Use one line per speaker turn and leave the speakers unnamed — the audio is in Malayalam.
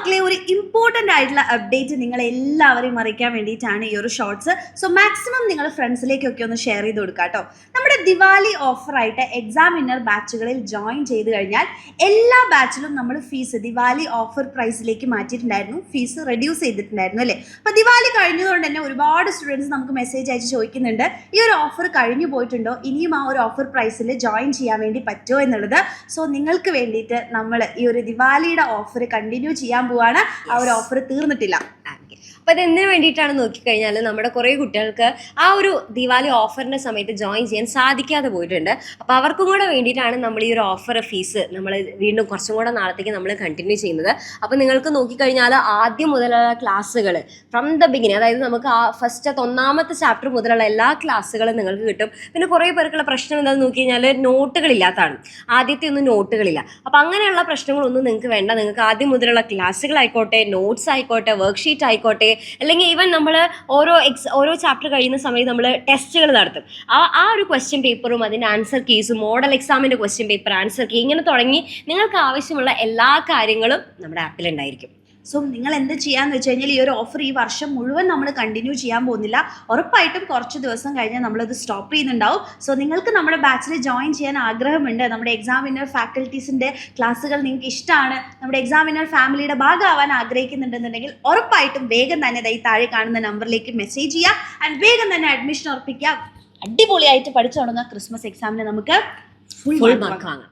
മക്കളെ, ഒരു ഇമ്പോർട്ടൻ്റ് ആയിട്ടുള്ള അപ്ഡേറ്റ് നിങ്ങളെ എല്ലാവരെയും അറിയിക്കാൻ വേണ്ടിയിട്ടാണ് ഈ ഒരു ഷോർട്സ്. സോ മാക്സിമം നിങ്ങൾ ഫ്രണ്ട്സിലേക്കൊക്കെ ഒന്ന് ഷെയർ ചെയ്ത് കൊടുക്കുക കേട്ടോ. നമ്മുടെ ദിവാലി ഓഫറായിട്ട് എക്സാം വിന്നർ ബാച്ചുകളിൽ ജോയിൻ ചെയ്ത് കഴിഞ്ഞാൽ എല്ലാ ബാച്ചിലും നമ്മൾ ഫീസ് ദിവാലി ഓഫർ പ്രൈസിലേക്ക് മാറ്റിയിട്ടുണ്ടായിരുന്നു, ഫീസ് റെഡ്യൂസ് ചെയ്തിട്ടുണ്ടായിരുന്നു അല്ലേ. അപ്പോൾ ദിവാലി കഴിഞ്ഞതുകൊണ്ട് തന്നെ ഒരുപാട് സ്റ്റുഡൻസ് നമുക്ക് മെസ്സേജ് അയച്ച് ചോദിക്കുന്നുണ്ട്, ഈ ഒരു ഓഫർ കഴിഞ്ഞു പോയിട്ടുണ്ടോ, ഇനിയും ആ ഒരു ഓഫർ പ്രൈസിൽ ജോയിൻ ചെയ്യാൻ വേണ്ടി പറ്റുമോ എന്നുള്ളത്. സോ നിങ്ങൾക്ക് വേണ്ടിയിട്ട് നമ്മൾ ഈ ഒരു ദിവാലിയുടെ ഓഫർ കണ്ടിന്യൂ ചെയ്യാൻ പോവാണ്. ആ ഒരു ഓഫർ തീർന്നിട്ടില്ല.
അപ്പോൾ അതെന്തിനു വേണ്ടിയിട്ടാണ് നോക്കിക്കഴിഞ്ഞാൽ നമ്മുടെ കുറേ കുട്ടികൾക്ക് ആ ഒരു ദിവാലി ഓഫറിൻ്റെ സമയത്ത് ജോയിൻ ചെയ്യാൻ സാധിക്കാതെ പോയിട്ടുണ്ട്. അപ്പോൾ അവർക്കും കൂടെ വേണ്ടിയിട്ടാണ് നമ്മൾ ഈ ഒരു ഓഫർ ഫീസ് നമ്മൾ വീണ്ടും കുറച്ചും കൂടെ നാളത്തേക്ക് നമ്മൾ കണ്ടിന്യൂ ചെയ്യുന്നത്. അപ്പോൾ നിങ്ങൾക്ക് നോക്കിക്കഴിഞ്ഞാൽ ആദ്യം മുതലുള്ള ക്ലാസ്സുകൾ ഫ്രം ദ ബിഗിനിങ്, അതായത് നമുക്ക് ആ ഫസ്റ്റത്തെ ഒന്നാമത്തെ ചാപ്റ്റർ മുതലുള്ള എല്ലാ ക്ലാസ്സുകളും നിങ്ങൾക്ക് കിട്ടും. പിന്നെ കുറേ പേർക്കുള്ള പ്രശ്നം എന്താണെന്ന് നോക്കി കഴിഞ്ഞാൽ നോട്ടുകളില്ലാത്തതാണ്, ആദ്യത്തെ ഒന്നും നോട്ടുകളില്ല. അപ്പോൾ അങ്ങനെയുള്ള പ്രശ്നങ്ങളൊന്നും നിങ്ങൾക്ക് വേണ്ട. നിങ്ങൾക്ക് ആദ്യം മുതലുള്ള ക്ലാസ്സുകളായിക്കോട്ടെ, നോട്ട്സ് ആയിക്കോട്ടെ, വർക്ക്ഷീറ്റ് ആയിക്കോട്ടെ, അല്ലെങ്കിൽ ഈവൻ നമ്മൾ ഓരോ ചാപ്റ്റർ കഴിയുന്ന സമയത്ത് നമ്മൾ ടെസ്റ്റുകൾ നടത്തും. ആ ഒരു ക്വസ്റ്റ്യൻ പേപ്പറും അതിൻ്റെ ആൻസർ കീസും, മോഡൽ എക്സാമിൻ്റെ ക്വസ്റ്റ്യൻ പേപ്പർ, ആൻസർ കീ, ഇങ്ങനെ തുടങ്ങി നിങ്ങൾക്ക് ആവശ്യമുള്ള എല്ലാ കാര്യങ്ങളും നമ്മുടെ ആപ്പിലുണ്ടായിരിക്കും.
സോ നിങ്ങൾ എന്ത് ചെയ്യാന്ന് വെച്ച് കഴിഞ്ഞാൽ ഈ ഒരു ഓഫർ ഈ വർഷം മുഴുവൻ നമ്മൾ കണ്ടിന്യൂ ചെയ്യാൻ പോകുന്നില്ല. ഉറപ്പായിട്ടും കുറച്ച് ദിവസം കഴിഞ്ഞാൽ നമ്മളത് സ്റ്റോപ്പ് ചെയ്യുന്നുണ്ടാവും. സോ നിങ്ങൾക്ക് നമ്മുടെ ബാച്ചിൽ ജോയിൻ ചെയ്യാൻ ആഗ്രഹമുണ്ട്, നമ്മുടെ എക്സാം വിന്നർ ഫാക്കൽറ്റീസിൻ്റെ ക്ലാസ്സുകൾ നിങ്ങൾക്ക് ഇഷ്ടമാണ്, നമ്മുടെ എക്സാം വിന്നർ ഫാമിലിയുടെ ഭാഗമാവാൻ ആഗ്രഹിക്കുന്നുണ്ടെന്നുണ്ടെങ്കിൽ ഉറപ്പായിട്ടും വേഗം തന്നെ ഈ താഴെ കാണുന്ന നമ്പറിലേക്ക് മെസ്സേജ് ചെയ്യുക. ആൻഡ് വേഗം തന്നെ അഡ്മിഷൻ ഉറപ്പിക്കുക. അടിപൊളിയായിട്ട് പഠിച്ചു തുടങ്ങുക. ക്രിസ്മസ് എക്സാമിന് നമുക്ക് ഫുൾ മാർക്ക് വാങ്ങാം.